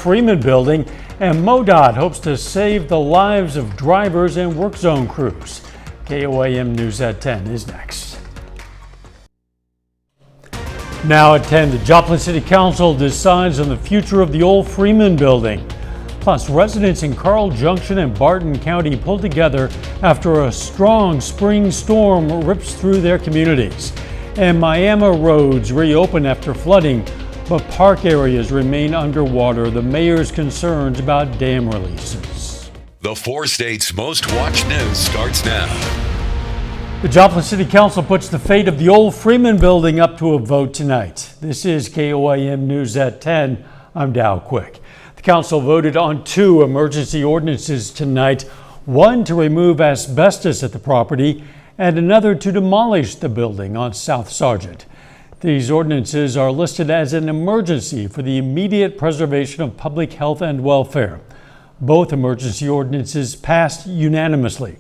Freeman building, and MoDOT hopes to save the lives of drivers and work zone crews. KOAM News at 10 is next. Now at 10, the Joplin City Council decides on the future of the old Freeman building. Plus, residents in Carl Junction and Barton County pulled together after a strong spring storm rips through their communities. And Miami roads reopen after flooding, but park areas remain underwater. The mayor's concerns about dam releases. The 4 states' most watched news starts now. The Joplin City Council puts the fate of the old Freeman building up to a vote tonight. This is KOAM News at 10. I'm Dow Quick. The council voted on 2 emergency ordinances tonight, one to remove asbestos at the property and another to demolish the building on South Sargent. These ordinances are listed as an emergency for the immediate preservation of public health and welfare. Both emergency ordinances passed unanimously.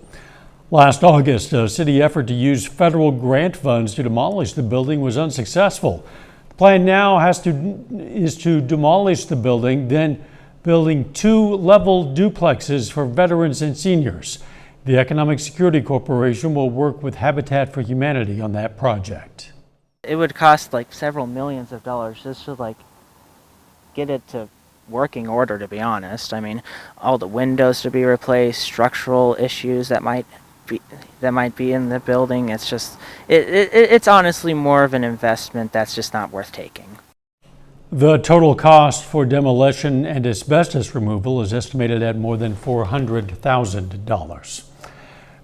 Last August, a city effort to use federal grant funds to demolish the building was unsuccessful. The plan now is to demolish the building, then building 2 level duplexes for veterans and seniors. The Economic Security Corporation will work with Habitat for Humanity on that project. It would cost like several millions of dollars just to get it to working order, to be honest. I mean, all the windows to be replaced, structural issues that might be in the building. It's just, it's honestly more of an investment that's just not worth taking. The total cost for demolition and asbestos removal is estimated at more than $400,000.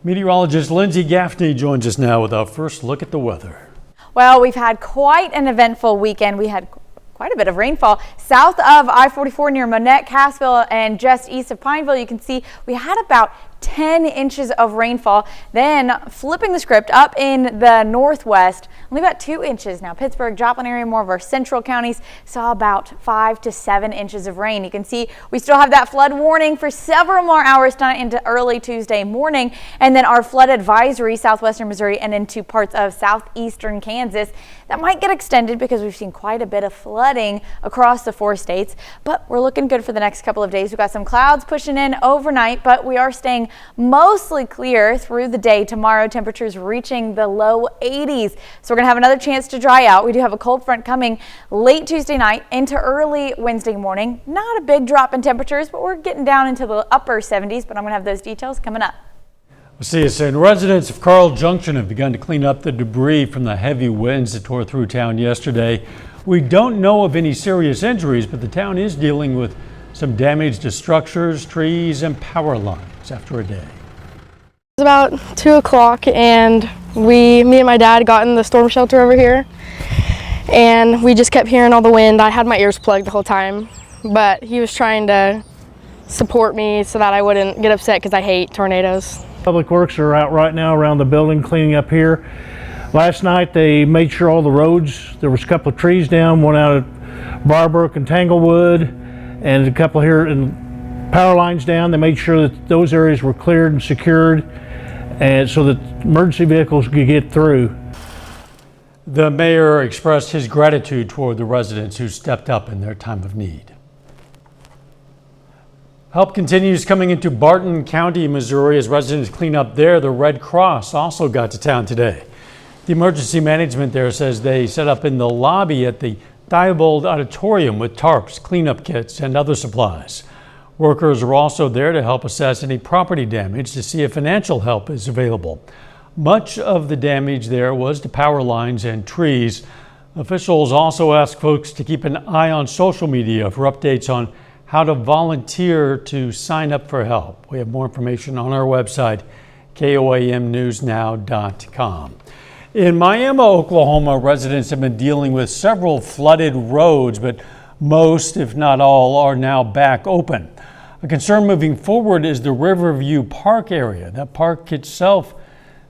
Meteorologist Lindsay Gaffney joins us now with our first look at the weather. Well, we've had quite an eventful weekend. We had quite a bit of rainfall south of I-44 near Monette, Cassville, and just east of Pineville. You can see we had about 10 inches of rainfall. Then flipping the script up in the northwest, only about 2 inches. Now Pittsburgh, Joplin area, more of our central counties saw about 5 to 7 inches of rain. You can see we still have that flood warning for several more hours tonight into early Tuesday morning, and then our flood advisory southwestern Missouri and into parts of southeastern Kansas. That might get extended because we've seen quite a bit of flooding across the 4 states, but we're looking good for the next couple of days. We've got some clouds pushing in overnight, but we are staying mostly clear through the day. Tomorrow, temperatures reaching the low 80s. So we're going to have another chance to dry out. We do have a cold front coming late Tuesday night into early Wednesday morning. Not a big drop in temperatures, but we're getting down into the upper 70s, but I'm going to have those details coming up. We'll see you soon. Residents of Carl Junction have begun to clean up the debris from the heavy winds that tore through town yesterday. We don't know of any serious injuries, but the town is dealing with some damage to structures, trees, and power lines after a day. It was about 2 o'clock and me and my dad got in the storm shelter over here, and we just kept hearing all the wind. I had my ears plugged the whole time, but he was trying to support me so that I wouldn't get upset because I hate tornadoes. Public Works are out right now around the building cleaning up here. Last night they made sure all the roads, there was a couple of trees down, one out at Barbrook and Tanglewood, and a couple here in power lines down. They made sure that those areas were cleared and secured, and so that emergency vehicles could get through. The mayor expressed his gratitude toward the residents who stepped up in their time of need. Help continues coming into Barton County, Missouri, as residents clean up there. The Red Cross also got to town today. The emergency management there says they set up in the lobby at the Diebold Auditorium with tarps, cleanup kits, and other supplies. Workers are also there to help assess any property damage to see if financial help is available. Much of the damage there was to power lines and trees. Officials also ask folks to keep an eye on social media for updates on how to volunteer to sign up for help. We have more information on our website, KOAMnewsnow.com. In Miami, Oklahoma, residents have been dealing with several flooded roads, but most, if not all, are now back open. A concern moving forward is the Riverview Park area. That park itself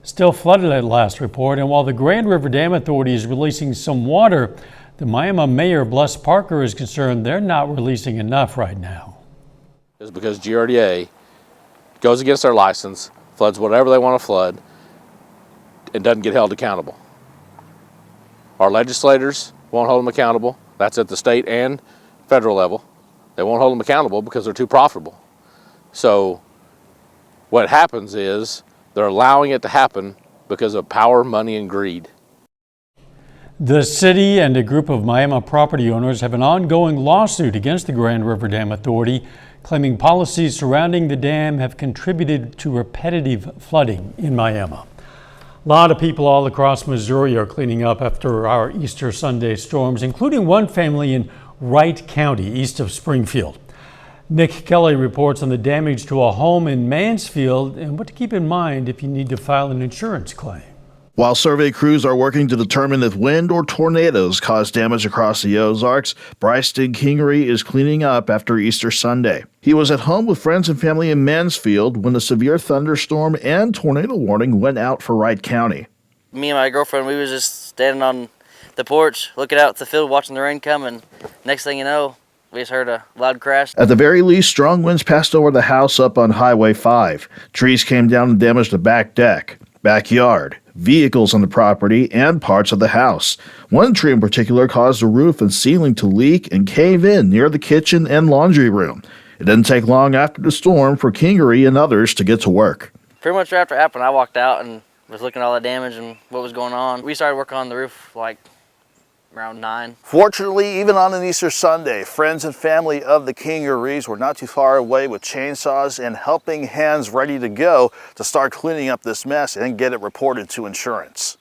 still flooded at last report, and while the Grand River Dam Authority is releasing some water, the Miami Mayor, Bless Parker, is concerned they're not releasing enough right now. It's because GRDA goes against their license, floods whatever they want to flood, and doesn't get held accountable. Our legislators won't hold them accountable. That's at the state and federal level. They won't hold them accountable because they're too profitable. So what happens is they're allowing it to happen because of power, money, and greed. The city and a group of Miami property owners have an ongoing lawsuit against the Grand River Dam Authority, claiming policies surrounding the dam have contributed to repetitive flooding in Miami. A lot of people all across Missouri are cleaning up after our Easter Sunday storms, including one family in Wright County, east of Springfield. Nick Kelly reports on the damage to a home in Mansfield and what to keep in mind if you need to file an insurance claim. While survey crews are working to determine if wind or tornadoes caused damage across the Ozarks, Bryson Kingery is cleaning up after Easter Sunday. He was at home with friends and family in Mansfield when the severe thunderstorm and tornado warning went out for Wright County. Me and my girlfriend, we was just standing on the porch, looking out the field, watching the rain come, and next thing you know, we just heard a loud crash. At the very least, strong winds passed over the house up on Highway 5. Trees came down and damaged the back deck, backyard, vehicles on the property, and parts of the house. One tree in particular caused the roof and ceiling to leak and cave in near the kitchen and laundry room. It didn't take long after the storm for Kingery and others to get to work. Pretty much after it happened, I walked out and was looking at all the damage and what was going on. We started working on the roof like around 9. Fortunately, even on an Easter Sunday, friends and family of the Kingerys were not too far away with chainsaws and helping hands ready to go to start cleaning up this mess and get it reported to insurance.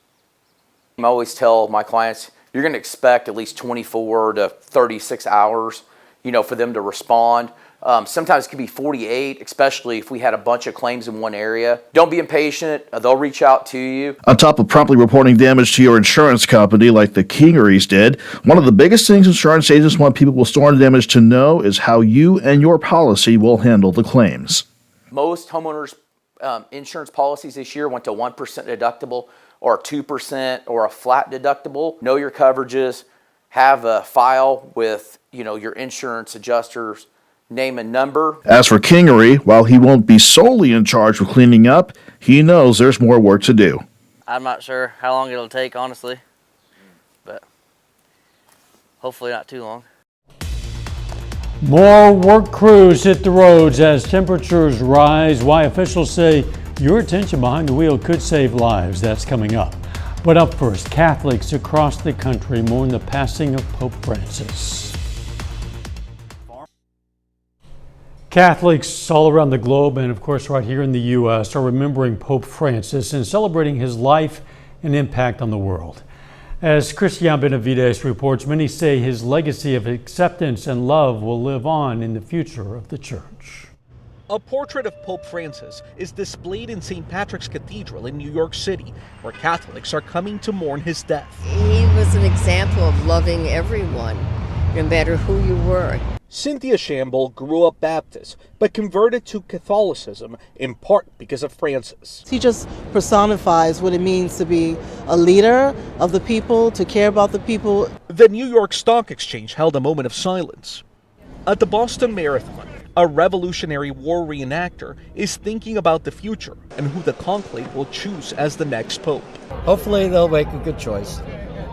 I always tell my clients, you're going to expect at least 24 to 36 hours, for them to respond. Sometimes it can be 48, especially if we had a bunch of claims in one area. Don't be impatient. They'll reach out to you. On top of promptly reporting damage to your insurance company like the Kingerys did, one of the biggest things insurance agents want people with storm damage to know is how you and your policy will handle the claims. Most homeowners insurance policies this year went to 1% deductible or 2% or a flat deductible. Know your coverages. Have a file with your insurance adjusters. Name and number. As for Kingery, while he won't be solely in charge of cleaning up, he knows there's more work to do. I'm not sure how long it'll take, honestly, but hopefully not too long. More work crews hit the roads as temperatures rise. Why officials say your attention behind the wheel could save lives. That's coming up. But up first, Catholics across the country mourn the passing of Pope Francis. Catholics all around the globe and of course right here in the U.S. are remembering Pope Francis and celebrating his life and impact on the world. As Christian Benavides reports, many say his legacy of acceptance and love will live on in the future of the church. A portrait of Pope Francis is displayed in St. Patrick's Cathedral in New York City, where Catholics are coming to mourn his death. He was an example of loving everyone, no matter who you were. Cynthia Shamble grew up Baptist, but converted to Catholicism in part because of Francis. He just personifies what it means to be a leader of the people, to care about the people. The New York Stock Exchange held a moment of silence. At the Boston Marathon, a Revolutionary War reenactor is thinking about the future and who the conclave will choose as the next pope. Hopefully they'll make a good choice,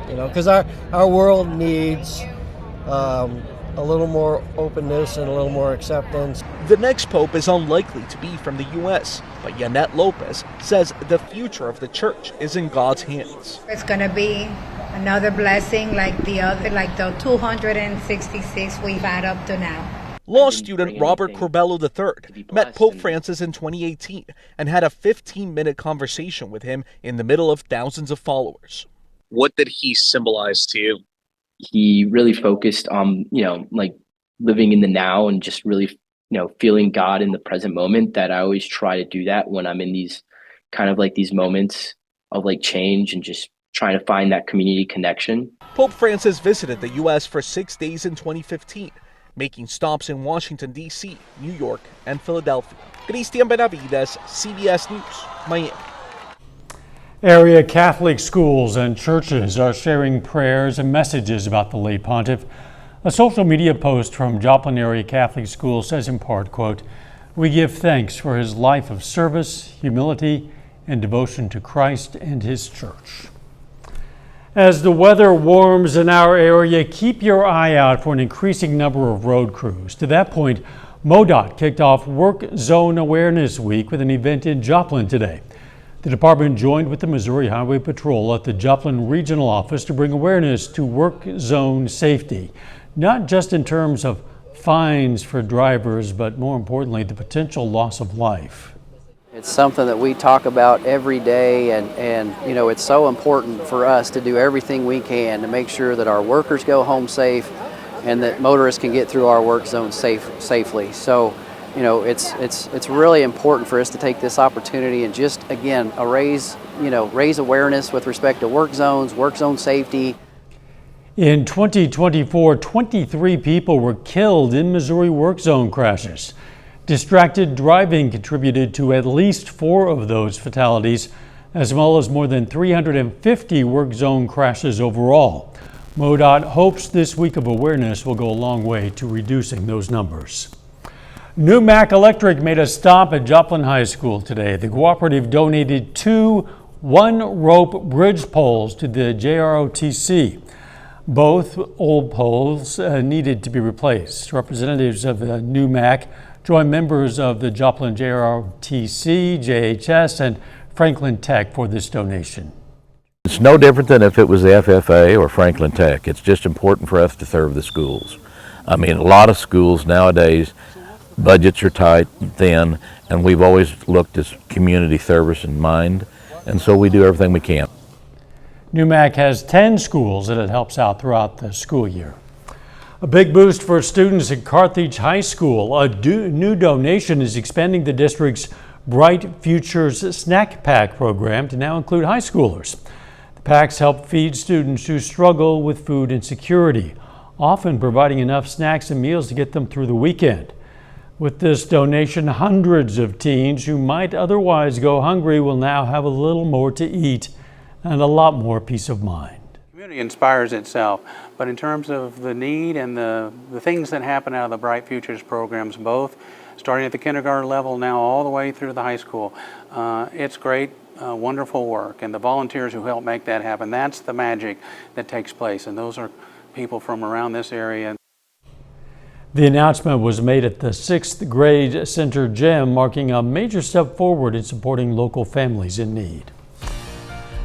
because our world needs a little more openness and a little more acceptance. The next pope is unlikely to be from the U.S., but Yanette Lopez says the future of the church is in God's hands. It's going to be another blessing like the 266 we've had up to now. Law student Robert Corbello III met Pope Francis in 2018 and had a 15-minute conversation with him in the middle of thousands of followers. What did he symbolize to you? He really focused on, living in the now and just really, feeling God in the present moment. That I always try to do that when I'm in these kind of these moments of change and just trying to find that community connection. Pope Francis visited the U.S. for 6 days in 2015, making stops in Washington, D.C., New York, and Philadelphia. Christian Benavides, CBS News, Miami. Area Catholic schools and churches are sharing prayers and messages about the late pontiff. A social media post from Joplin Area Catholic School says in part, quote, "We give thanks for his life of service, humility, and devotion to Christ and his church." As the weather warms in our area, keep your eye out for an increasing number of road crews. To that point, MoDOT kicked off Work Zone Awareness Week with an event in Joplin today. The department joined with the Missouri Highway Patrol at the Joplin Regional Office to bring awareness to work zone safety, not just in terms of fines for drivers, but more importantly, the potential loss of life. It's something that we talk about every day, and you know, it's so important for us to do everything we can to make sure that our workers go home safe and that motorists can get through our work zone safely. So, you know, it's really important for us to take this opportunity and just, again, raise awareness with respect to work zone safety. In 2024, 23 people were killed in Missouri work zone crashes. Distracted driving contributed to at least 4 of those fatalities, as well as more than 350 work zone crashes overall. MoDOT hopes this week of awareness will go a long way to reducing those numbers. New Mac Electric made a stop at Joplin High School today. The cooperative donated 2 one-rope bridge poles to the JROTC. Both old poles needed to be replaced. Representatives of New Mac joined members of the Joplin JROTC, JHS, and Franklin Tech for this donation. It's no different than if it was the FFA or Franklin Tech. It's just important for us to serve the schools. I mean, a lot of schools nowadays, budgets are tight, thin, and we've always looked as community service in mind, and so we do everything we can. New Mac has 10 schools that it helps out throughout the school year. A big boost for students at Carthage High School. A new donation is expanding the district's Bright Futures Snack Pack program to now include high schoolers. The packs help feed students who struggle with food insecurity, often providing enough snacks and meals to get them through the weekend. With this donation, hundreds of teens who might otherwise go hungry will now have a little more to eat and a lot more peace of mind. Community inspires itself, but in terms of the need and the things that happen out of the Bright Futures programs, both starting at the kindergarten level now all the way through the high school, it's great, wonderful work, and the volunteers who help make that happen, that's the magic that takes place, and those are people from around this area. The announcement was made at the 6th grade center gym, marking a major step forward in supporting local families in need.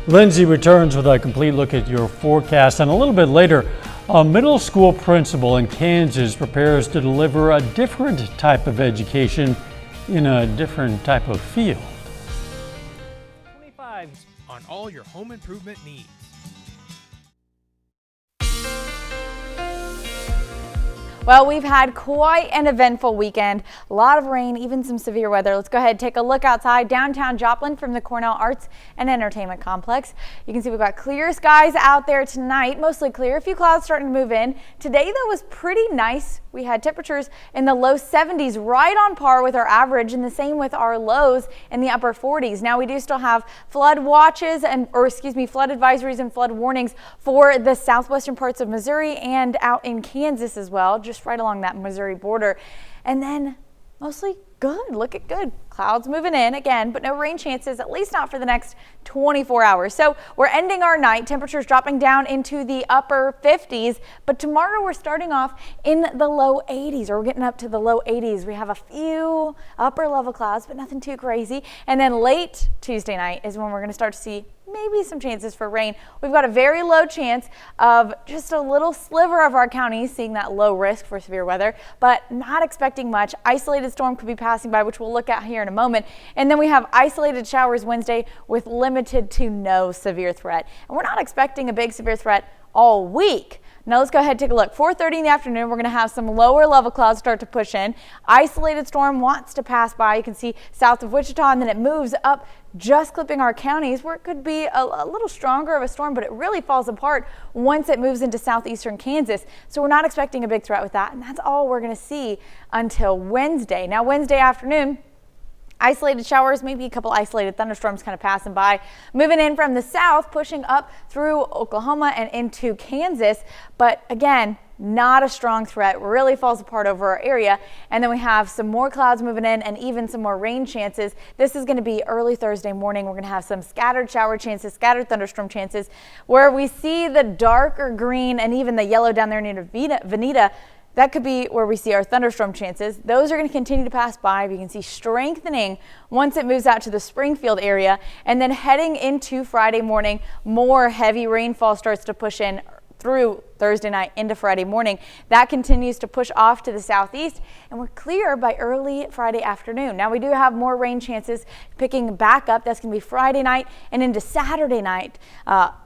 Lindsay returns with a complete look at your forecast, and a little bit later, a middle school principal in Kansas prepares to deliver a different type of education in a different type of field. 25s on all your home improvement needs. Well, we've had quite an eventful weekend. A lot of rain, even some severe weather. Let's go ahead and take a look outside downtown Joplin from the Cornell Arts and Entertainment Complex. You can see we've got clear skies out there tonight, mostly clear. A few clouds starting to move in. Today, though, was pretty nice. We had temperatures in the low 70s, right on par with our average, and the same with our lows in the upper 40s. Now, we do still have flood watches flood advisories and flood warnings for the southwestern parts of Missouri and out in Kansas as well, just right along that Missouri border. And then mostly good, looking good. Clouds moving in again, but no rain chances, at least not for the next 24 hours. So we're ending our night, temperatures dropping down into the upper 50s, but tomorrow we're starting off in the low 80s, or we're getting up to the low 80s. We have a few upper level clouds, but nothing too crazy. And then late Tuesday night is when we're going to start to see maybe some chances for rain. We've got a very low chance of just a little sliver of our counties seeing that low risk for severe weather, but not expecting much. Isolated storm could be passing by, which we'll look at here in a moment. And then we have isolated showers Wednesday with limited to no severe threat. And we're not expecting a big severe threat all week. Now let's go ahead and take a look. 4:30 in the afternoon, we're going to have some lower level clouds start to push in. Isolated storm wants to pass by. You can see south of Wichita, and then it moves up, just clipping our counties where it could be a little stronger of a storm, but it really falls apart once it moves into southeastern Kansas. So we're not expecting a big threat with that, and that's all we're going to see until Wednesday. Now Wednesday afternoon, Isolated showers, maybe a couple isolated thunderstorms kind of passing by. Moving in from the south, pushing up through Oklahoma and into Kansas. But again, not a strong threat, really falls apart over our area. And then we have some more clouds moving in and even some more rain chances. This is going to be early Thursday morning. We're going to have some scattered shower chances, scattered thunderstorm chances. Where we see the darker green and even the yellow down there near Veneta, that could be where we see our thunderstorm chances. Those are going to continue to pass by. You can see strengthening once it moves out to the Springfield area. And then heading into Friday morning, more heavy rainfall starts to push in through Thursday night into Friday morning. That continues to push off to the southeast, and we're clear by early Friday afternoon. Now we do have more rain chances picking back up. That's going to be Friday night and into Saturday night.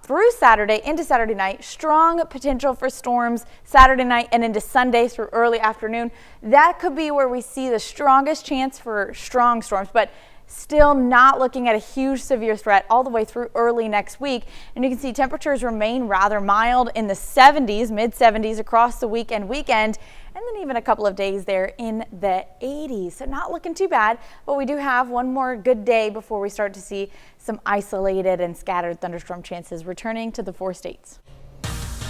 Through Saturday into Saturday night, strong potential for storms Saturday night and into Sunday through early afternoon. That could be where we see the strongest chance for strong storms, but still not looking at a huge severe threat all the way through early next week. And you can see temperatures remain rather mild in the 70s, mid 70s across the weekend, and then even a couple of days there in the 80s. So not looking too bad, but we do have one more good day before we start to see some isolated and scattered thunderstorm chances returning to the 4 states.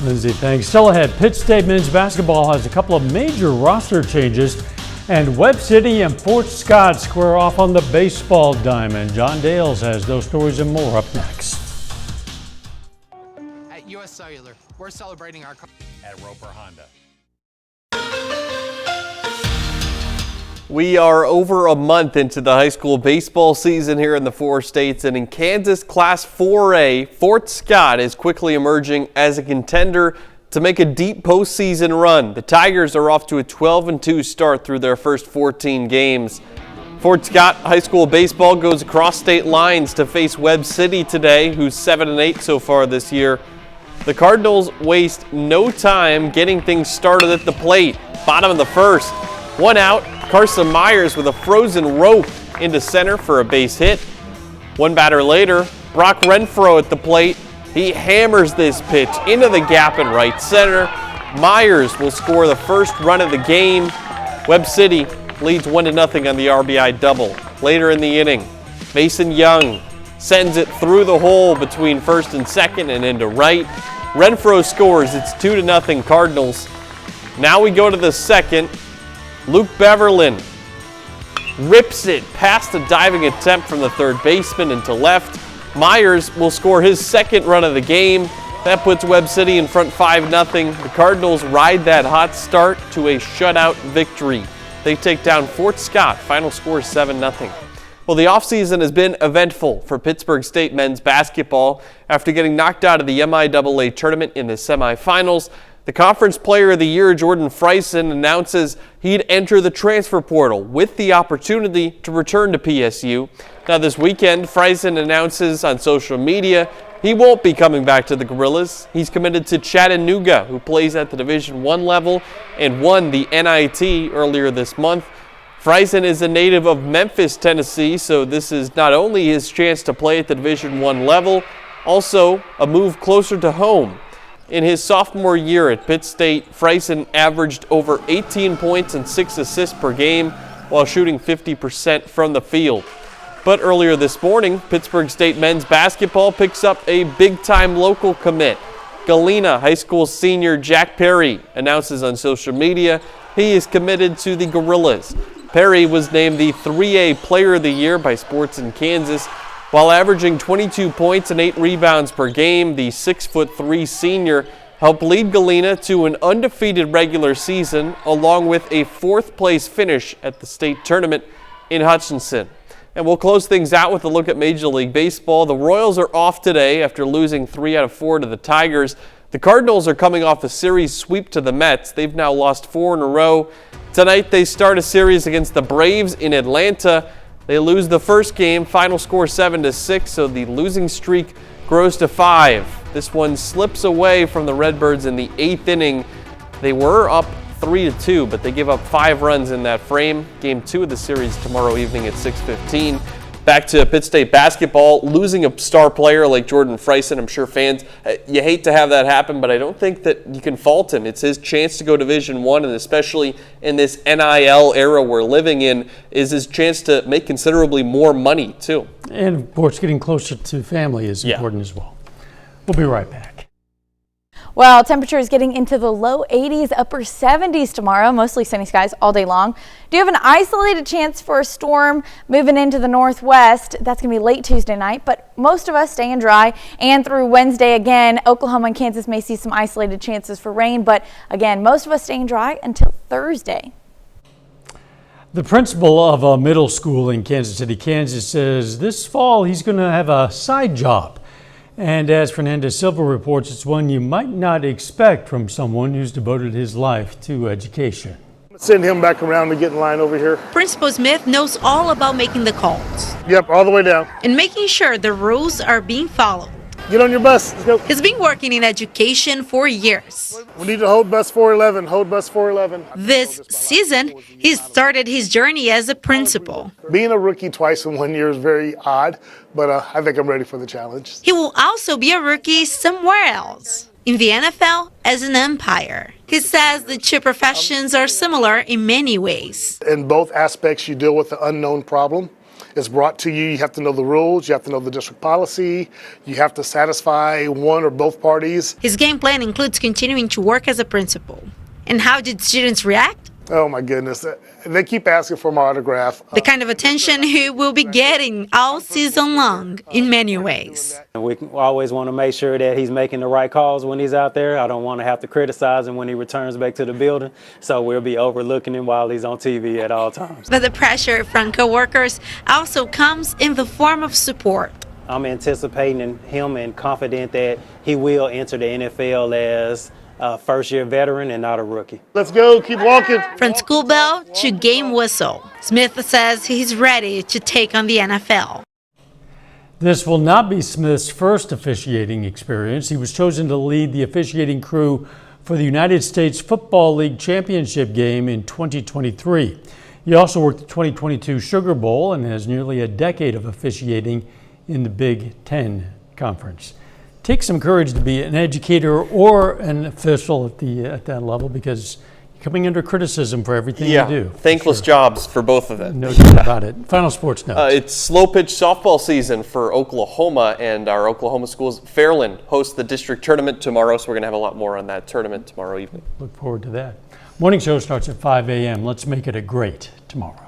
Lindsay, thanks. Still ahead, Pitt State men's basketball has a couple of major roster changes, and Webb City and Fort Scott square off on the baseball diamond. John Dales has those stories and more up next. At US Cellular, we're celebrating our at Roper Honda. We are over a month into the high school baseball season here in the 4 states, and in Kansas Class 4A, Fort Scott is quickly emerging as a contender to make a deep postseason run. The Tigers are off to a 12-2 start through their first 14 games. Fort Scott High School baseball goes across state lines to face Webb City today, who's 7-8 so far this year. The Cardinals waste no time getting things started at the plate. Bottom of the first. 1 out, Carson Myers with a frozen rope into center for a base hit. 1 batter later, Brock Renfro at the plate. He hammers this pitch into the gap in right center. Myers will score the first run of the game. Webb City leads 1-0 on the RBI double. Later in the inning, Mason Young sends it through the hole between first and second and into right. Renfro scores. It's 2-0 Cardinals. Now we go to the second. Luke Beverlin rips it past a diving attempt from the third baseman into left. Myers will score his second run of the game. That puts Webb City in front 5-0. The Cardinals ride that hot start to a shutout victory. They take down Fort Scott. Final score 7-0. Well, the offseason has been eventful for Pittsburgh State men's basketball. After getting knocked out of the MIAA tournament in the semifinals, the Conference Player of the Year, Jordan Friesen, announces he'd enter the transfer portal with the opportunity to return to PSU. Now this weekend, Friesen announces on social media he won't be coming back to the Gorillas. He's committed to Chattanooga, who plays at the Division I level and won the NIT earlier this month. Friesen is a native of Memphis, Tennessee, so this is not only his chance to play at the Division I level, also a move closer to home. In his sophomore year at Pitt State, Friesen averaged over 18 points and 6 assists per game while shooting 50% from the field. But earlier this morning, Pittsburgh State men's basketball picks up a big-time local commit. Galena High School senior Jack Perry announces on social media he is committed to the Gorillas. Perry was named the 3A Player of the Year by Sports in Kansas. While averaging 22 points and 8 rebounds per game, the 6'3" senior helped lead Galena to an undefeated regular season, along with a 4th-place finish at the state tournament in Hutchinson. And we'll close things out with a look at Major League Baseball. The Royals are off today after losing 3 out of 4 to the Tigers. The Cardinals are coming off a series sweep to the Mets. They've now lost 4 in a row. Tonight they start a series against the Braves in Atlanta. They lose the first game, final score 7-6, so the losing streak grows to 5. This one slips away from the Redbirds in the 8th inning. They were up 3-2, but they give up 5 runs in that frame. Game 2 of the series tomorrow evening at 6:15. Back to Pitt State basketball, losing a star player like Jordan Freisen. I'm sure fans, you hate to have that happen, but I don't think that you can fault him. It's his chance to go Division I, and especially in this NIL era we're living in, is his chance to make considerably more money, too. And, of course, getting closer to family is important as well. We'll be right back. Well, temperatures getting into the low 80s, upper 70s tomorrow, mostly sunny skies all day long. Do you have an isolated chance for a storm moving into the northwest? That's going to be late Tuesday night, but most of us staying dry. And through Wednesday again, Oklahoma and Kansas may see some isolated chances for rain, but again, most of us staying dry until Thursday. The principal of a middle school in Kansas City, Kansas says this fall he's going to have a side job. And as Fernandez Silva reports, it's one you might not expect from someone who's devoted his life to education. Send him back around to get in line over here. Principal Smith knows all about making the calls. Yep, all the way down. And making sure the rules are being followed. Get on your bus, let's go. He's been working in education for years. We need to hold bus 411, hold bus 411. This season, he started his journey as a principal. Being a rookie twice in 1 year is very odd, but I think I'm ready for the challenge. He will also be a rookie somewhere else, in the NFL as an umpire. He says the two professions are similar in many ways. In both aspects, you deal with the unknown problem. It's brought to you, you have to know the rules, you have to know the district policy, you have to satisfy one or both parties. His game plan includes continuing to work as a principal. And how did students react? Oh my goodness, they keep asking for my autograph. The kind of attention he will be getting all season long in many ways. We always want to make sure that he's making the right calls when he's out there. I don't want to have to criticize him when he returns back to the building, so we'll be overlooking him while he's on TV at all times. But the pressure from coworkers also comes in the form of support. I'm anticipating him and confident that he will enter the NFL as a first-year veteran and not a rookie. Let's go, keep walking. From school bell to game whistle, Smith says he's ready to take on the NFL. This will not be Smith's first officiating experience. He was chosen to lead the officiating crew for the United States Football League Championship game in 2023. He also worked the 2022 Sugar Bowl and has nearly a decade of officiating in the Big Ten Conference. Takes some courage to be an educator or an official at that level, because you're coming under criticism for everything you do. Thankless jobs for both of them. No doubt about it. Final sports note. It's slow pitch softball season for Oklahoma, and our Oklahoma schools. Fairland hosts the district tournament tomorrow, so we're going to have a lot more on that tournament tomorrow evening. Look forward to that. Morning show starts at 5 a.m. Let's make it a great tomorrow.